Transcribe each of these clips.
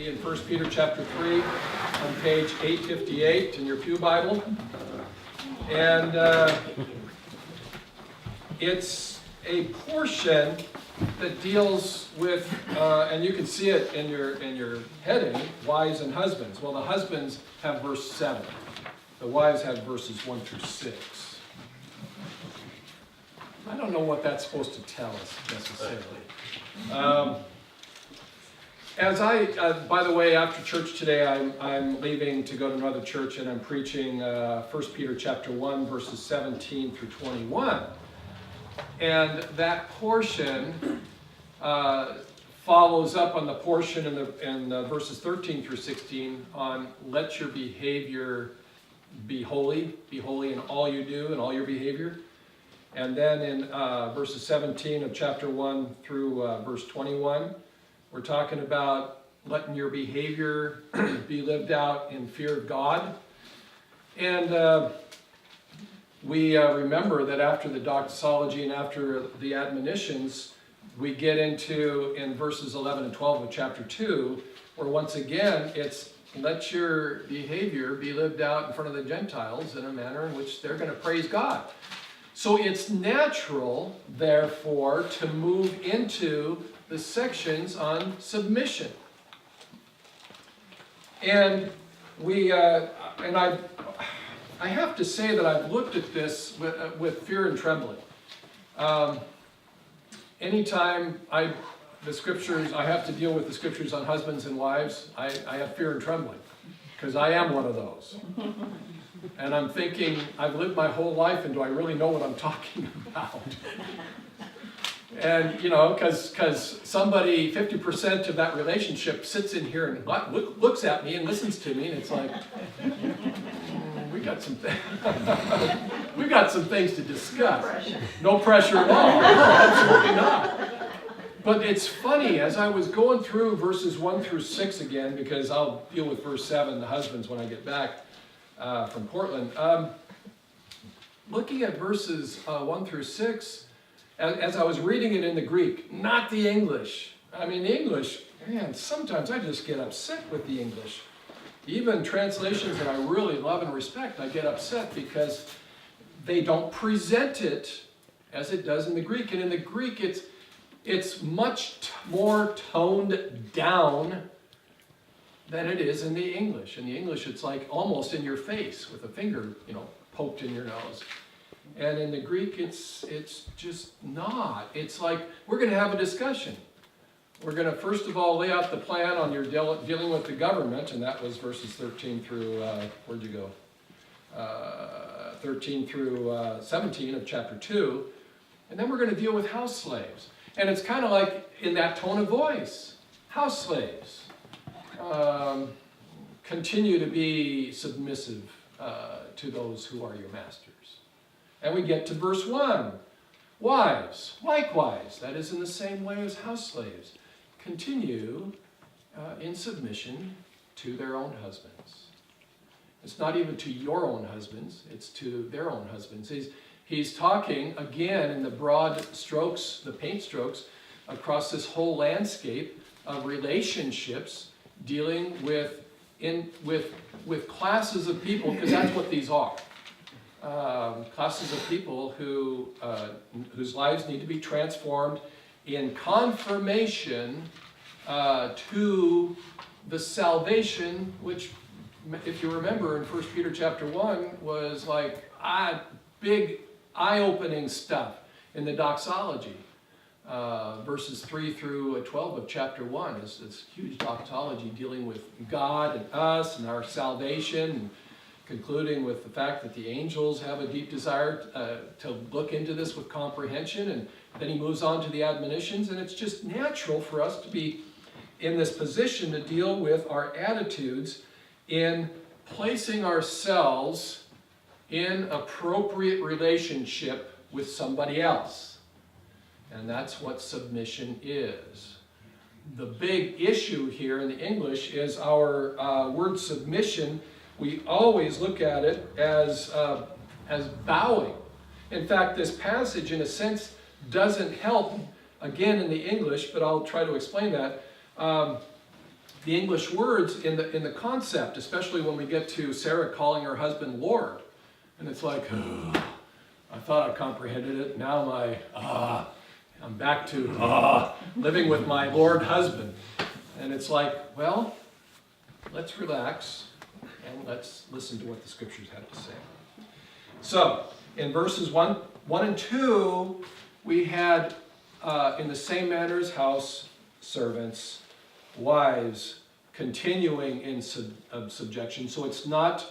be in 1 Peter chapter 3 on page 858 in your Pew Bible. And it's a portion that deals with, and you can see it in your heading, wives and husbands. Well, the husbands have verse 7. The wives have verses 1 through 6. I don't know what that's supposed to tell us necessarily. By the way, after church today, I'm leaving to go to another church, and I'm preaching 1 Peter chapter 1, verses 17 through 21. And that portion follows up on the portion in verses 13 through 16 on let your behavior be holy in all you do and all your behavior. And then in verses 17 of chapter 1 through verse 21, we're talking about letting your behavior be lived out in fear of God. And we remember that after the doxology and after the admonitions, we get into, in verses 11 and 12 of chapter 2, where once again it's let your behavior be lived out in front of the Gentiles in a manner in which they're going to praise God. So it's natural, therefore, to move into the sections on submission. And I have to say that I've looked at this with fear and trembling. Anytime the scriptures, I have to deal with the scriptures on husbands and wives, I have fear and trembling, because I am one of those. And I'm thinking, I've lived my whole life, and do I really know what I'm talking about? And, because somebody, 50% of that relationship sits in here and looks at me and listens to me, and it's like, we got some things to discuss. No pressure at all. No, absolutely not. But it's funny, as I was going through verses 1 through 6 again, because I'll deal with verse 7, the husbands, when I get back from Portland. Looking at verses 1 through 6, as I was reading it in the Greek, not the English. I mean, the English, man, sometimes I just get upset with the English. Even translations that I really love and respect, I get upset because they don't present it as it does in the Greek. And in the Greek, it's much more toned down than it is in the English. In the English, it's like almost in your face with a finger, poked in your nose. And in the Greek, it's just not. It's like, we're going to have a discussion. We're going to, first of all, lay out the plan on your dealing with the government, and that was verses 13 through, 13 through 17 of chapter 2. And then we're going to deal with house slaves. And it's kind of like in that tone of voice. House slaves. Continue to be submissive to those who are your masters. And we get to verse 1. Wives, likewise, that is in the same way as house slaves, continue in submission to their own husbands. It's not even to your own husbands, it's to their own husbands. He's talking, again, in the broad strokes, the paint strokes, across this whole landscape of relationships, dealing with classes of people, because that's what these are. Classes of people whose lives need to be transformed in confirmation to the salvation, which, if you remember in 1 Peter chapter 1, was like big eye-opening stuff in the doxology. Verses 3 through 12 of chapter 1 is this huge doxology dealing with God and us and our salvation, and concluding with the fact that the angels have a deep desire to look into this with comprehension. And then he moves on to the admonitions, and it's just natural for us to be in this position to deal with our attitudes in placing ourselves in appropriate relationship with somebody else. And that's what submission is. The big issue here in the English is our word submission. We always look at it as bowing. In fact, this passage, in a sense, doesn't help, again, in the English, but I'll try to explain that. the English words in the concept, especially when we get to Sarah calling her husband Lord. And it's like, I thought I comprehended it. Now I'm back to living with my Lord husband. And it's like, well, let's relax and let's listen to what the scriptures have to say. So, in verses 1 and 2, we had, in the same manner as house servants, wives continuing in subjection. So it's not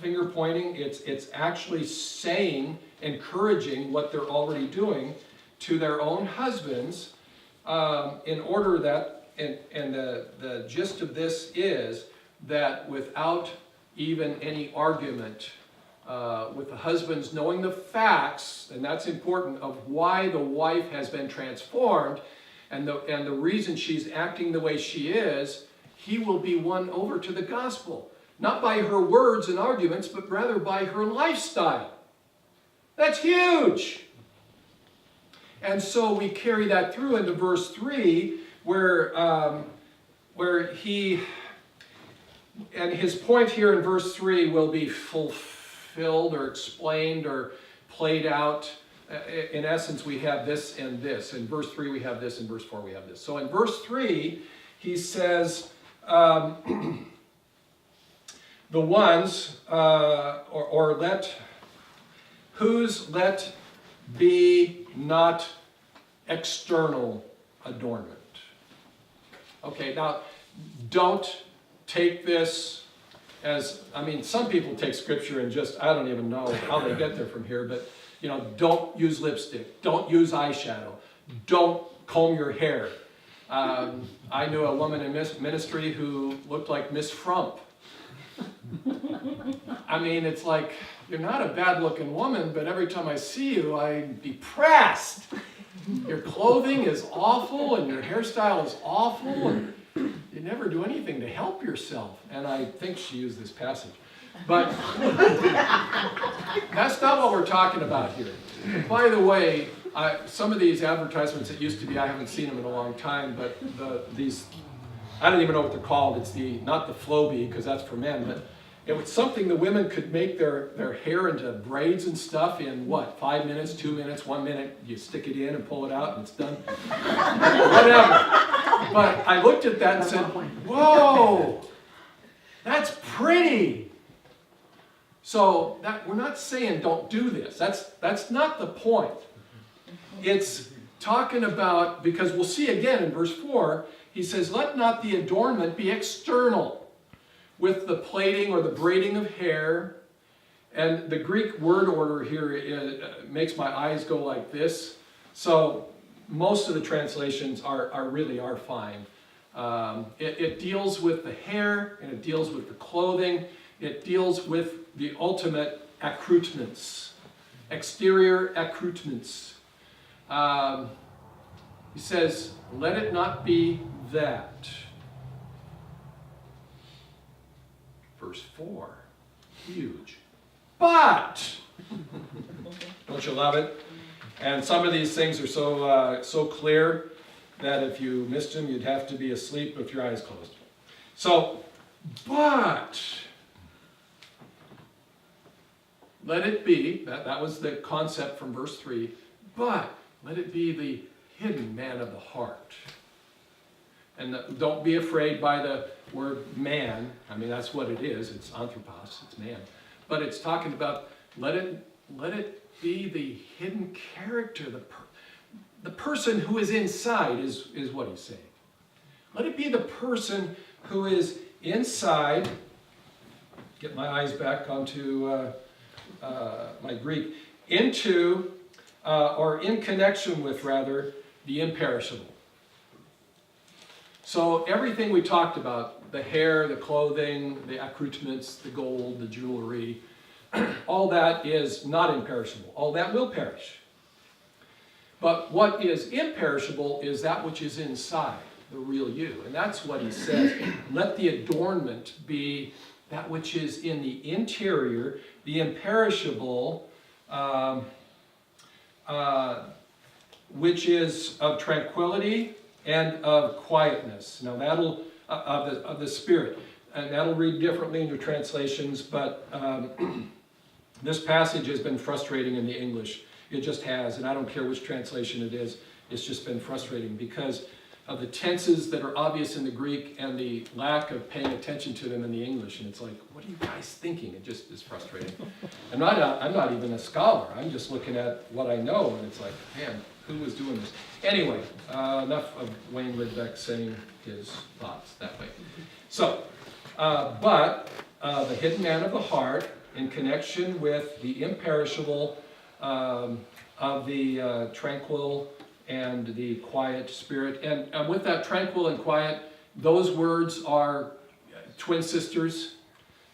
finger pointing, it's actually saying, encouraging what they're already doing to their own husbands, in order that, and the gist of this is that without even any argument, with the husbands knowing the facts, and that's important, of why the wife has been transformed, and the reason she's acting the way she is, he will be won over to the gospel. Not by her words and arguments, but rather by her lifestyle. That's huge! And so we carry that through into verse 3, where he, and his point here in verse 3 will be fulfilled or explained or played out. In essence, we have this and this. In verse 3 we have this, in verse 4 we have this. So in verse 3, he says, the ones, or let, whose let be not external adornment. Okay, now, don't take this as, I mean, some people take scripture and just, I don't even know how they get there from here, but, you know, don't use lipstick, don't use eyeshadow, don't comb your hair. I knew a woman in ministry who looked like Miss Frump. I mean, it's like, you're not a bad-looking woman, but every time I see you, I'm depressed. Your clothing is awful, and your hairstyle is awful, and you never do anything to help yourself. And I think she used this passage. But that's not what we're talking about here. And by the way, some of these advertisements that used to be, I haven't seen them in a long time, but these, I don't even know what they're called. It's not the Flowbee, because that's for men, but it was something the women could make their hair into braids and stuff in, what, 5 minutes, 2 minutes, 1 minute. You stick it in and pull it out and it's done. Whatever. But I looked at that and said, whoa, that's pretty. So we're not saying don't do this. That's not the point. It's talking about, because we'll see again in verse 4, he says, let not the adornment be external, with the plaiting or the braiding of hair. And the Greek word order here makes my eyes go like this. So most of the translations are fine. It deals with the hair, and it deals with the clothing. It deals with the ultimate accoutrements, exterior accoutrements. He says, let it not be that. Verse 4, huge. But, don't you love it? And some of these things are so clear that if you missed them, you'd have to be asleep with your eyes closed. So, but, let it be, that was the concept from verse 3, but let it be the hidden man of the heart. And don't be afraid by the word man. I mean, that's what it is. It's anthropos, it's man. But it's talking about let it be the hidden character, the person who is inside is what he's saying. Let it be the person who is inside. Get my eyes back onto my Greek. Into, or in connection with, rather, the imperishable. So everything we talked about, the hair, the clothing, the accoutrements, the gold, the jewelry, all that is not imperishable. All that will perish. But what is imperishable is that which is inside, the real you. And that's what he says. Let the adornment be that which is in the interior, the imperishable, which is of tranquility and of quietness. Now of the Spirit. And that'll read differently in your translations, but this passage has been frustrating in the English. It just has, and I don't care which translation it is. It's just been frustrating because of the tenses that are obvious in the Greek and the lack of paying attention to them in the English. And it's like, what are you guys thinking? It just is frustrating. I'm not even a scholar. I'm just looking at what I know, and it's like, man, who was doing this? Anyway, enough of Wayne Lidbeck saying his thoughts that way. So, but the hidden man of the heart, in connection with the imperishable of the tranquil and the quiet spirit. And with that tranquil and quiet, those words are twin sisters.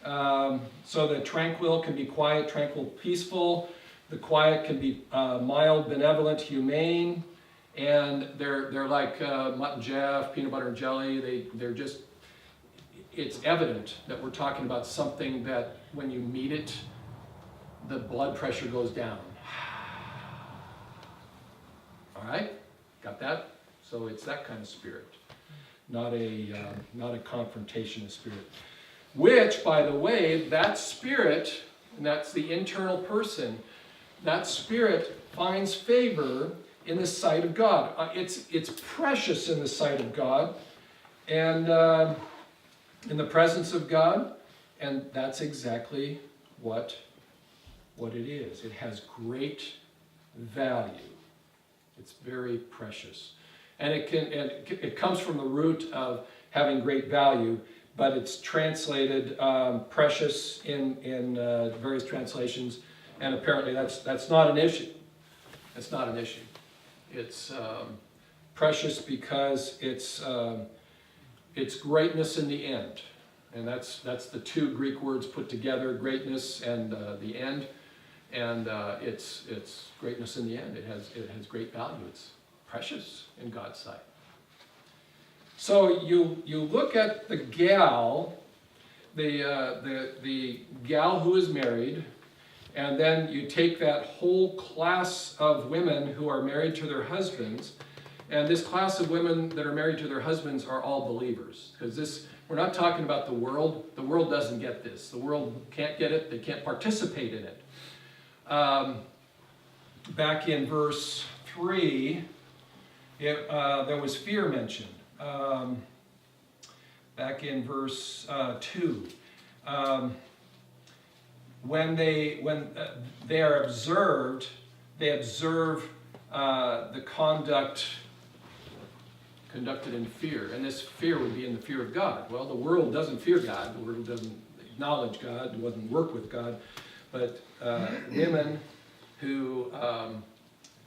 So the tranquil can be quiet, tranquil, peaceful. The quiet can be mild, benevolent, humane. And they're like Mutt and Jeff, peanut butter and jelly. They're just, it's evident that we're talking about something that when you meet it, the blood pressure goes down. All right, got that? So it's that kind of spirit, not a confrontational spirit. Which, by the way, that spirit, and that's the internal person, that spirit finds favor in the sight of God. It's precious in the sight of God, and in the presence of God, and that's exactly what it is. It has great value. It's very precious. And it comes from the root of having great value, but it's translated precious in various translations, and apparently that's not an issue. It's not an issue. It's precious because it's greatness in the end. And that's the two Greek words put together, greatness and the end. And it's greatness in the end. It has great value. It's precious in God's sight. So you look at the gal, the gal who is married, and then you take that whole class of women who are married to their husbands, and this class of women that are married to their husbands are all believers. Because we're not talking about the world. The world doesn't get this. The world can't get it. They can't participate in it. Back in verse 3, there was fear mentioned. Back in verse 2, when they are observed, they observe the conduct conducted in fear, and this fear would be in the fear of God. Well, the world doesn't fear God. The world doesn't acknowledge God. It doesn't work with God. But women who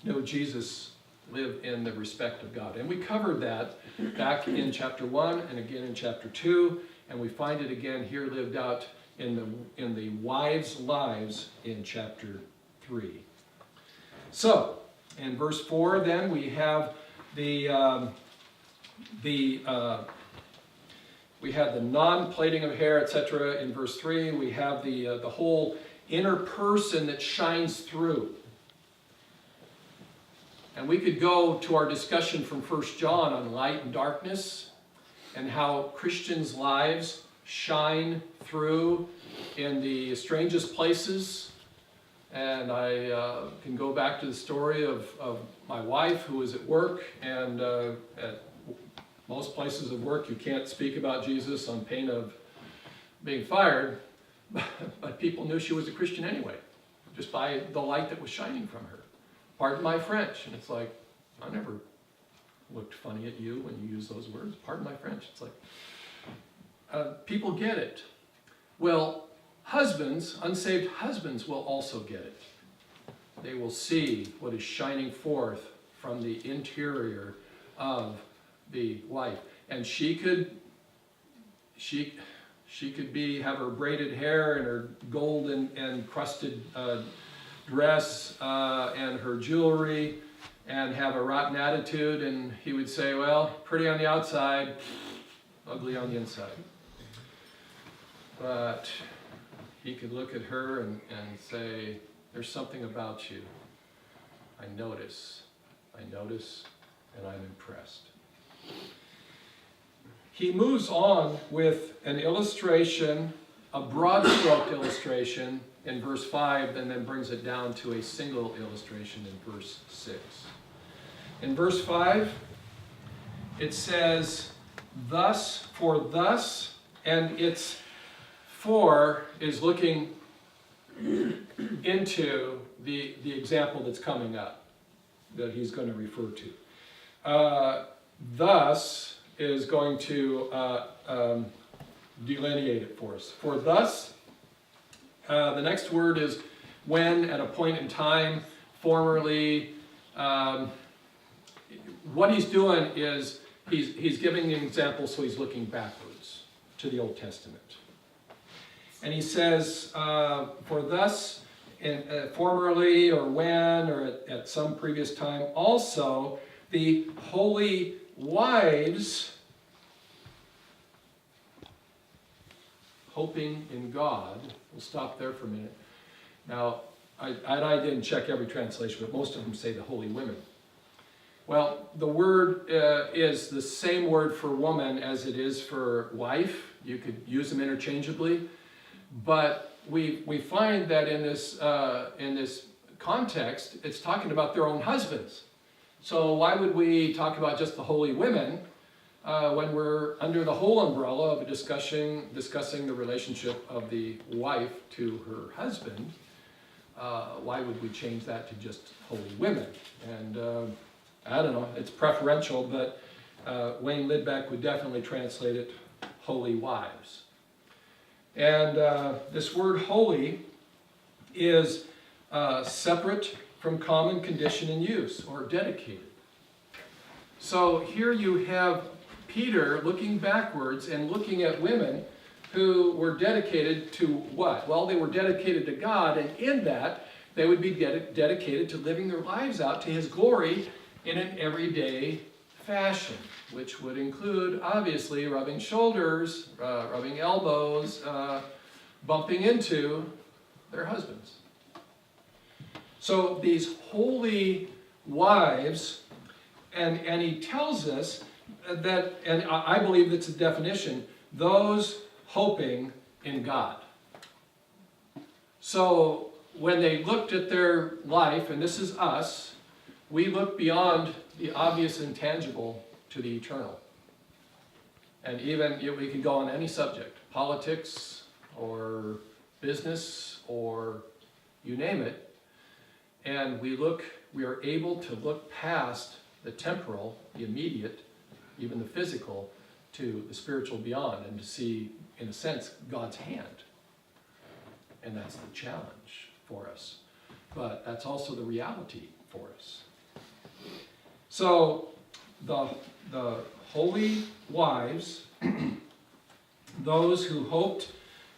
know Jesus live in the respect of God. And we covered that back in chapter 1 and again in chapter 2, and we find it again here lived out in the wives' lives in chapter 3. So, in verse 4 then, we have we had the non-plaiting of hair, etc. in verse 3. We have the whole inner person that shines through. And we could go to our discussion from 1 John on light and darkness and how Christians' lives shine through in the strangest places. And I can go back to the story of my wife who was at work, and at most places of work you can't speak about Jesus on pain of being fired, but people knew she was a Christian anyway, just by the light that was shining from her. Pardon my French. And it's like, I never looked funny at you when you use those words. Pardon my French. It's like, people get it. Well, husbands, unsaved husbands will also get it. They will see what is shining forth from the interior of the wife. And she could have her braided hair and her gold and crusted dress and her jewelry and have a rotten attitude, and he would say, well, pretty on the outside, ugly on the inside. But he could look at her and say, there's something about you. I notice, and I'm impressed. he moves on with an illustration, a broad stroke illustration in verse 5, and then brings it down to a single illustration in verse 6. In verse 5, it says, thus, for thus, and its for is looking into the example that's coming up that he's going to refer to. Thus is going to delineate it for us. For thus, the next word is when, at a point in time, formerly. What he's doing is he's giving an example, so he's looking backwards to the Old Testament. And he says, for thus, formerly, or when, or at some previous time, also the holy wives, hoping in God. We'll stop there for a minute. Now, I didn't check every translation, but most of them say the holy women. Well, the word is the same word for woman as it is for wife. You could use them interchangeably. But we find that in this context, it's talking about their own husbands. So why would we talk about just the holy women when we're under the whole umbrella of discussing the relationship of the wife to her husband? Why would we change that to just holy women? And I don't know, it's preferential, but Wayne Lidbeck would definitely translate it holy wives. And this word holy is separate from common condition and use, or dedicated. So here you have Peter looking backwards and looking at women who were dedicated to what? Well, they were dedicated to God, and in that, they would be dedicated to living their lives out to His glory in an everyday fashion, which would include, obviously, rubbing shoulders, rubbing elbows, bumping into their husbands. So these holy wives, and he tells us that, and I believe that's a definition, those hoping in God. So when they looked at their life, and this is us, we look beyond the obvious and tangible to the eternal. And even we can go on any subject, politics or business or you name it, and we are able to look past the temporal, the immediate, even the physical, to the spiritual beyond, and to see, in a sense, God's hand. And that's the challenge for us. But that's also the reality for us. So, the holy wives, those who hoped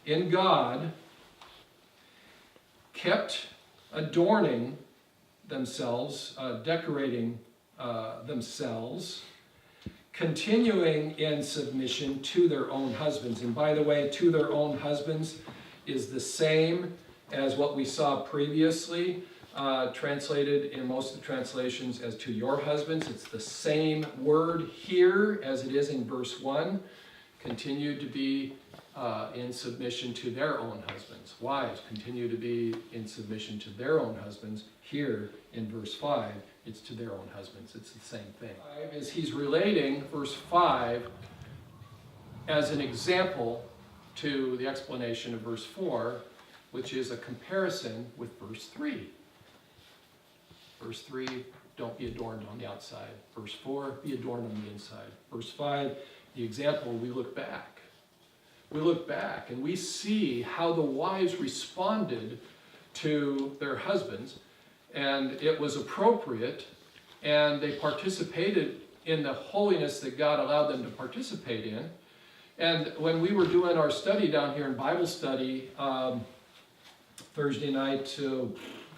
in God, kept adorning themselves, decorating themselves, continuing in submission to their own husbands. And by the way, to their own husbands is the same as what we saw previously, translated in most of the translations as to your husbands. It's the same word here as it is in verse 1. Continue to be in submission to their own husbands. Wives continue to be in submission to their own husbands. Here in verse 5, it's to their own husbands. It's the same thing. As he's relating verse 5 as an example to the explanation of verse 4, which is a comparison with verse 3. Verse 3, don't be adorned on the outside. Verse 4, be adorned on the inside. Verse 5, the example, we look back. We look back and we see how the wives responded to their husbands, and it was appropriate, and they participated in the holiness that God allowed them to participate in. And when we were doing our study down here in Bible study Thursday night a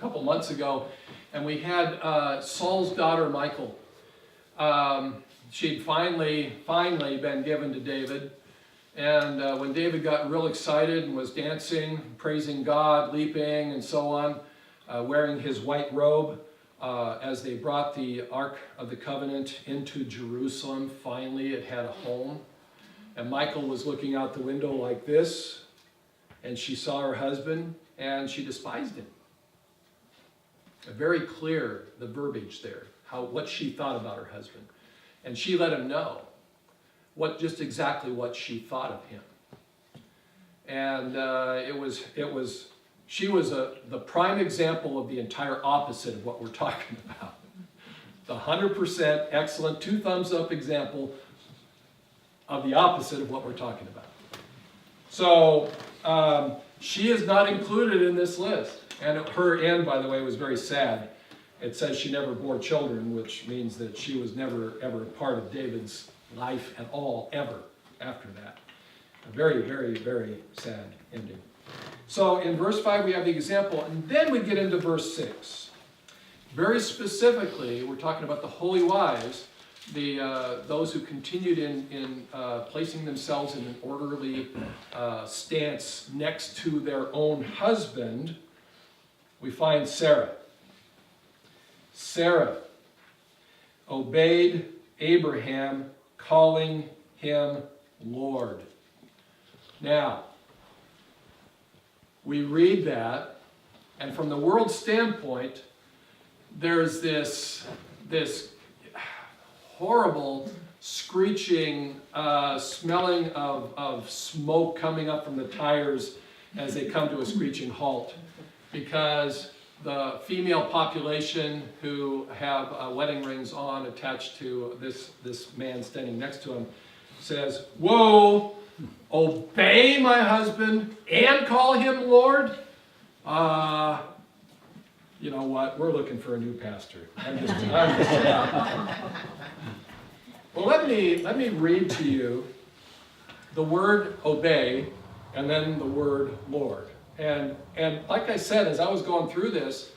couple months ago, and we had Saul's daughter Michal. She'd finally been given to David. And when David got real excited and was dancing, praising God, leaping, and so on, wearing his white robe, as they brought the Ark of the Covenant into Jerusalem, finally it had a home. And Michael was looking out the window like this, and she saw her husband, and she despised him. Very clear, the verbiage there, what she thought about her husband. And she let him know just exactly what she thought of him. And she was the prime example of the entire opposite of what we're talking about. The 100% excellent, 2 thumbs up example of the opposite of what we're talking about. So she is not included in this list. And her end, by the way, was very sad. It says she never bore children, which means that she was never, ever a part of David's life at all, ever, after that. A very, very, very sad ending. So in verse 5 we have the example, and then we get into verse 6. Very specifically, we're talking about the holy wives, those who continued in placing themselves in an orderly stance next to their own husband. We find Sarah. Sarah obeyed Abraham, calling him Lord. Now, we read that, and from the world's standpoint, there's this horrible screeching, smelling of smoke coming up from the tires as they come to a screeching halt, because the female population who have wedding rings on attached to this man standing next to him says, "Whoa, obey my husband and call him Lord? You know what? We're looking for a new pastor." I'm just Well, let me read to you the word obey and then the word Lord. And like I said, as I was going through this,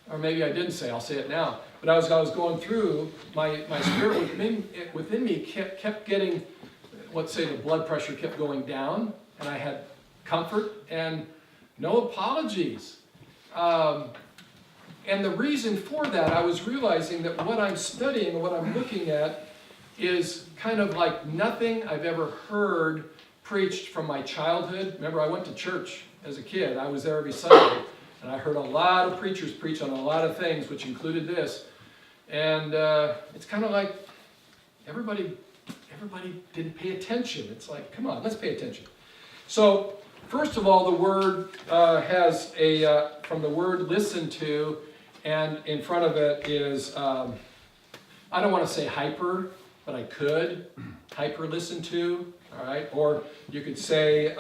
or maybe I didn't say, I'll say it now, but as I was going through, my spirit within me kept getting, let's say the blood pressure kept going down, and I had comfort and no apologies. And the reason for that, I was realizing that what I'm studying and what I'm looking at is kind of like nothing I've ever heard preached from my childhood. Remember, I went to church as a kid. I was there every Sunday, and I heard a lot of preachers preach on a lot of things, which included this. And it's kind of like everybody didn't pay attention. It's like, come on, let's pay attention. So, first of all, the word has from the word listen to, and in front of it is, I don't want to say hyper, but I could. Hyper listen to, all right? Or you could say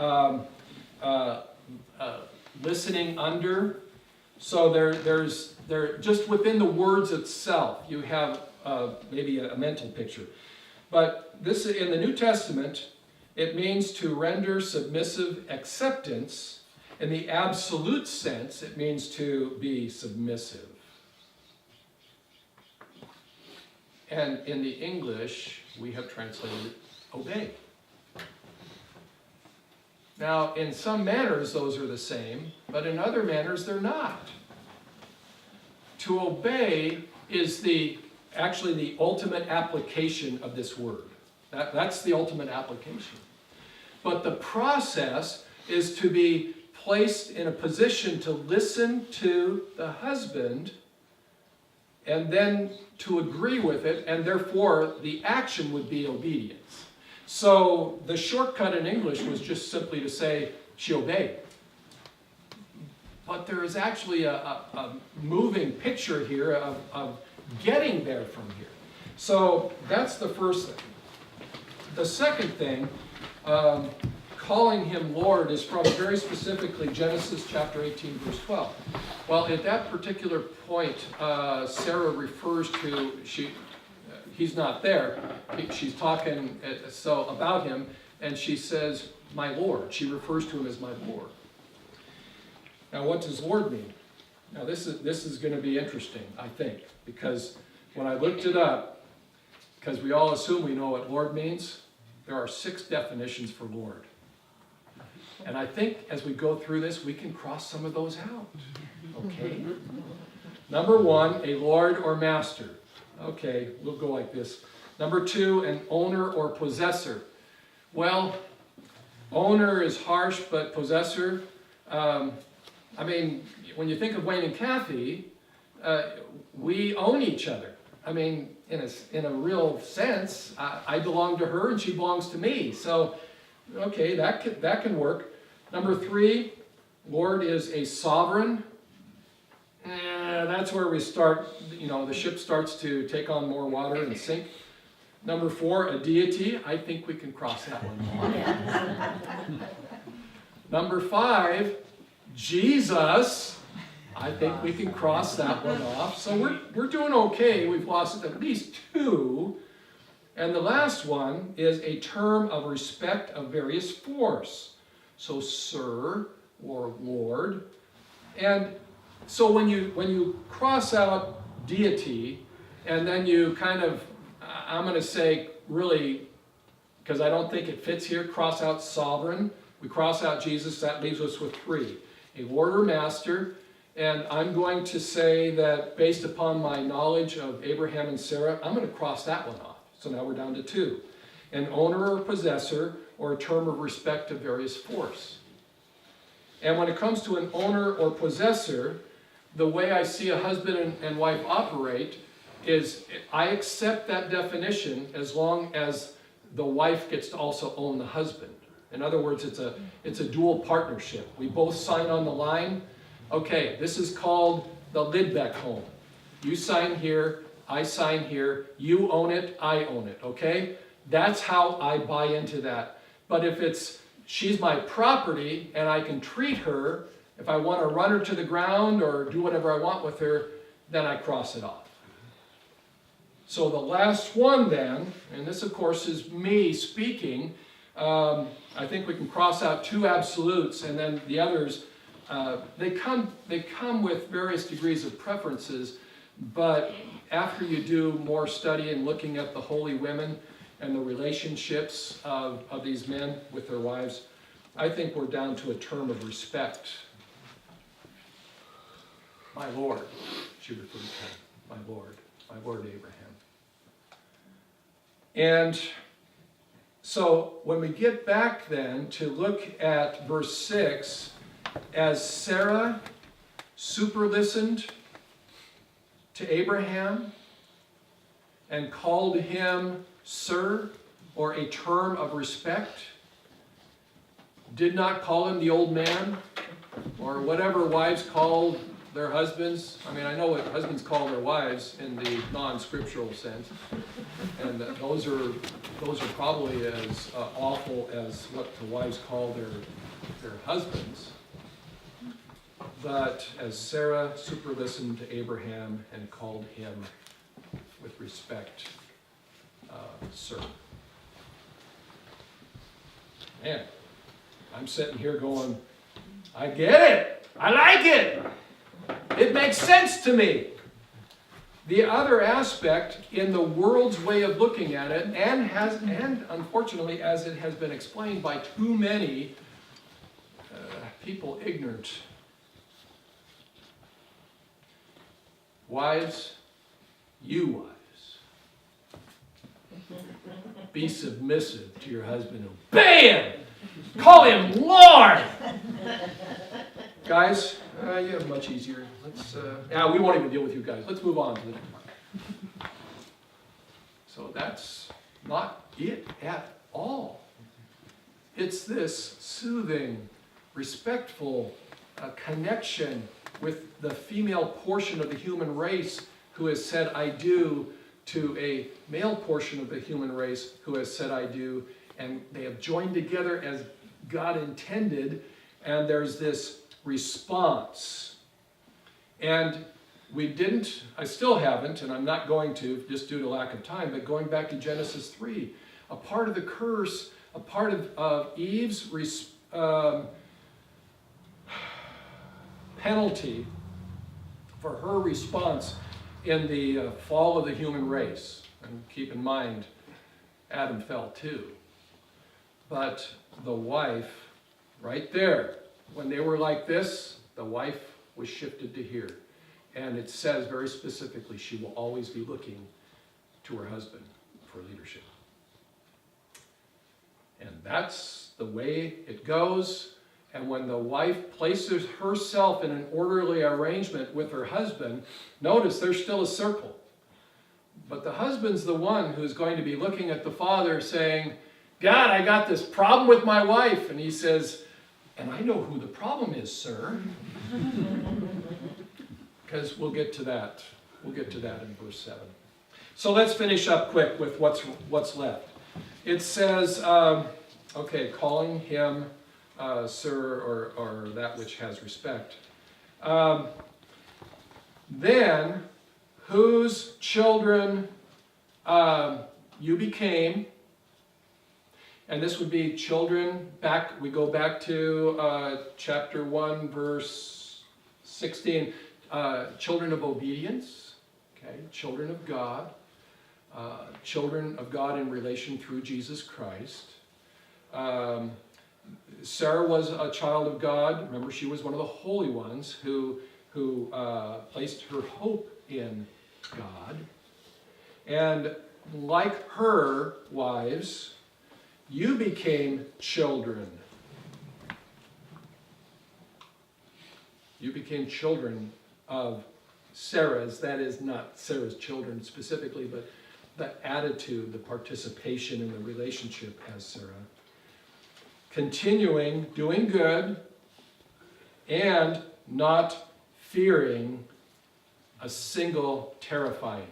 listening under. So there's just within the words itself, you have maybe a mental picture. But this, in the New Testament, it means to render submissive acceptance. In the absolute sense, it means to be submissive. And in the English, we have translated obey. Now, in some manners, those are the same, but in other manners, they're not. To obey is actually the ultimate application of this word. That's the ultimate application. But the process is to be placed in a position to listen to the husband and then to agree with it, and therefore the action would be obedience. So the shortcut in English was just simply to say, she obeyed. But there is actually a moving picture here of getting there from here. So that's the first thing. The second thing, calling him Lord, is from very specifically Genesis chapter 18, verse 12. Well, at that particular point, Sarah refers to, he's not there, she's talking about him, and she says, my Lord. She refers to him as my Lord. Now, what does Lord mean? Now, this is going to be interesting, I think, because when I looked it up, because we all assume we know what Lord means, there are 6 definitions for Lord. And I think as we go through this, we can cross some of those out. Okay? Number 1, a lord or master. Okay, we'll go like this. Number 2, an owner or possessor. Well, owner is harsh, but possessor, I mean, when you think of Wayne and Kathy, we own each other. I mean, in a real sense, I belong to her and she belongs to me. So, okay, that can work. Number 3, Lord is a sovereign. That's where we start, the ship starts to take on more water and sink. Number 4, a deity. I think we can cross that one off. Number 5, Jesus. I think we can cross that one off. So we're doing okay. We've lost at least 2. And the last one is a term of respect of various force. So sir or Lord. And so when you cross out deity, and then you kind of, I'm going to say really, because I don't think it fits here, cross out sovereign. We cross out Jesus, that leaves us with 3. A Lord or Master, and I'm going to say that based upon my knowledge of Abraham and Sarah, I'm going to cross that one off. So now we're down to 2. An owner or possessor, or a term of respect of various force. And when it comes to an owner or possessor, the way I see a husband and wife operate is I accept that definition as long as the wife gets to also own the husband. In other words, it's a dual partnership. We both sign on the line. Okay, this is called the Lidbeck home. You sign here, I sign here, you own it, I own it, okay? That's how I buy into that. But if she's my property and I can treat her, if I want to run her to the ground or do whatever I want with her, then I cross it off. So the last one then, and this of course is me speaking, I think we can cross out 2 absolutes, and then the others, they come with various degrees of preferences, but after you do more study and looking at the holy women and the relationships of these men with their wives, I think we're down to a term of respect. My Lord, she referred to him, my Lord Abraham. And so when we get back then to look at verse 6, as Sarah super listened to Abraham and called him sir, or a term of respect, did not call him the old man, or whatever wives called their husbands. I mean, I know what husbands call their wives in the non-scriptural sense, and those are probably as awful as what the wives call their husbands. But as Sarah super listened to Abraham and called him with respect, sir. Man, I'm sitting here going, I get it. I like it. It makes sense to me. The other aspect in the world's way of looking at it, and unfortunately as it has been explained by too many people ignorant. Wives, you wives, be submissive to your husband. Obey him! Call him Lord! Guys, you have much easier. We won't even deal with you guys. Let's move on to the next one. So that's not it at all. It's this soothing, respectful connection with the female portion of the human race who has said I do to a male portion of the human race who has said I do, and they have joined together as God intended, and there's this response. And I still haven't, and I'm not going to, just due to lack of time, but going back to Genesis 3, a part of the curse, a part of Eve's penalty for her response in the fall of the human race. And keep in mind, Adam fell too. But the wife, right there, when they were like this, the wife was shifted to here. And it says very specifically, she will always be looking to her husband for leadership. And that's the way it goes. And when the wife places herself in an orderly arrangement with her husband, notice there's still a circle. But the husband's the one who's going to be looking at the father saying, God, I got this problem with my wife. And he says, and I know who the problem is, sir. Because we'll get to that. We'll get to that in verse 7. So let's finish up quick with what's left. It says, calling him sir, or that which has respect. Then, whose children you became, and this would be children, we go back to chapter 1, verse 16, children of obedience, okay, children of God in relation through Jesus Christ. Sarah was a child of God. Remember, she was one of the holy ones who placed her hope in God. And like her wives, you became children. You became children of Sarah's. That is not Sarah's children specifically, but the attitude, the participation in the relationship as Sarah. Continuing, doing good, and not fearing a single terrifying.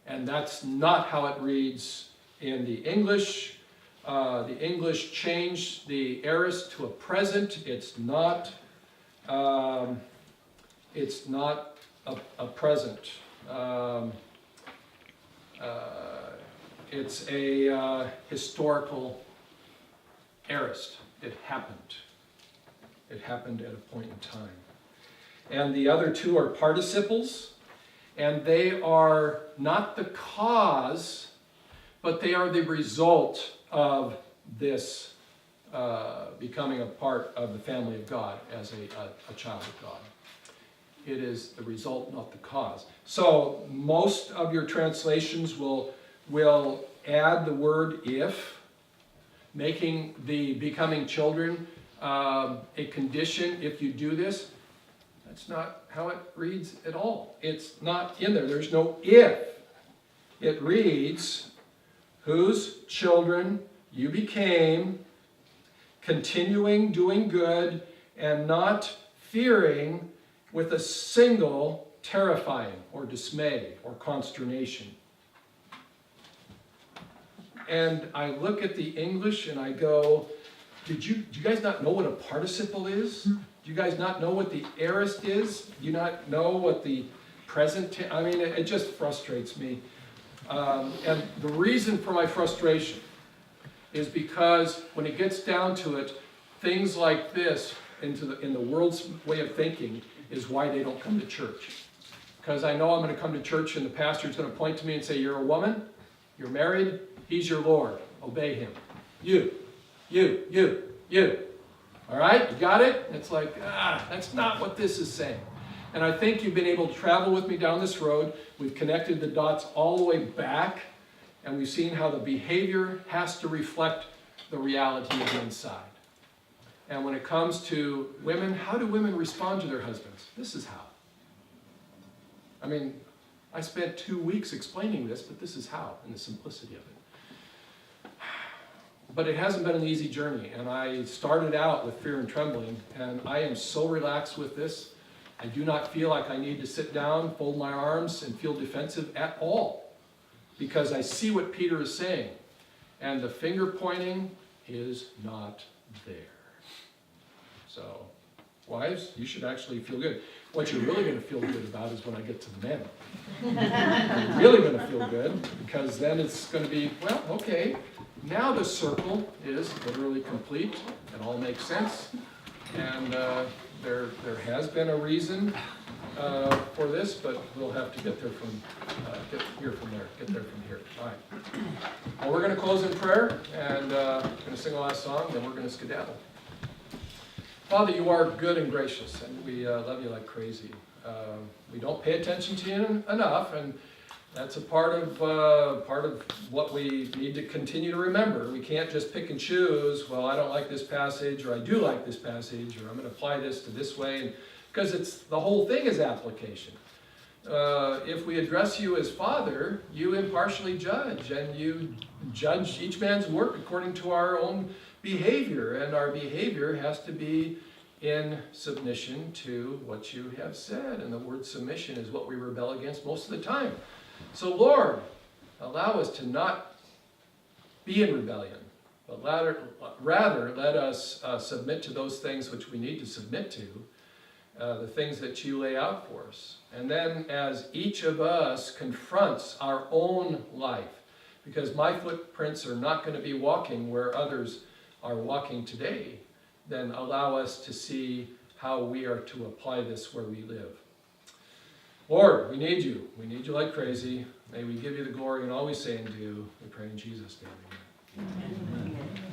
And that's not how it reads in the English. The English changed the aorist to a present. It's not a present. It's a historical aorist. It happened. It happened at a point in time. And the other two are participles, and they are not the cause, but they are the result of this becoming a part of the family of God as a child of God. It is the result, not the cause. So most of your translations will add the word if, making the becoming children a condition if you do this. That's not how it reads at all. It's not in there. There's no if. It reads, whose children you became, continuing doing good, and not fearing with a single terrifying or dismay or consternation. And I look at the English and I go, do you guys not know what a participle is? Do you guys not know what the aorist is? Do you not know what the present, it just frustrates me. And the reason for my frustration is because when it gets down to it, things like this in the world's way of thinking is why they don't come to church. Because I know I'm going to come to church and the pastor's going to point to me and say, you're a woman, you're married, he's your Lord, obey him. You. All right, you got it? It's like, that's not what this is saying. And I think you've been able to travel with me down this road. We've connected the dots all the way back, and we've seen how the behavior has to reflect the reality of the inside. And when it comes to women, how do women respond to their husbands? This is how. I spent 2 weeks explaining this, but this is how, and the simplicity of it. But it hasn't been an easy journey, and I started out with fear and trembling, and I am so relaxed with this. I do not feel like I need to sit down, fold my arms, and feel defensive at all, because I see what Peter is saying, and the finger pointing is not there. So, wives, you should actually feel good. What you're really going to feel good about is when I get to the men. You're really going to feel good, because then it's going to be, well, okay, now the circle is literally complete. It all makes sense. And there has been a reason for this, but we'll have to get there from here. All right. Well, we're going to close in prayer, and we're going to sing a last song, then we're going to skedaddle. Father, you are good and gracious, and we love you like crazy. We don't pay attention to you enough, and That's a part of what we need to continue to remember. We can't just pick and choose, well, I don't like this passage, or I do like this passage, or I'm going to apply this to this way, because the whole thing is application. If we address you as Father, you impartially judge, and you judge each man's work according to our own behavior, and our behavior has to be in submission to what you have said, and the word submission is what we rebel against most of the time. So Lord, allow us to not be in rebellion, but rather let us submit to those things which we need to submit to, the things that you lay out for us. And then as each of us confronts our own life, because my footprints are not going to be walking where others are walking today, then allow us to see how we are to apply this where we live. Lord, we need you. We need you like crazy. May we give you the glory in all we say and do. We pray in Jesus' name. Amen. Amen.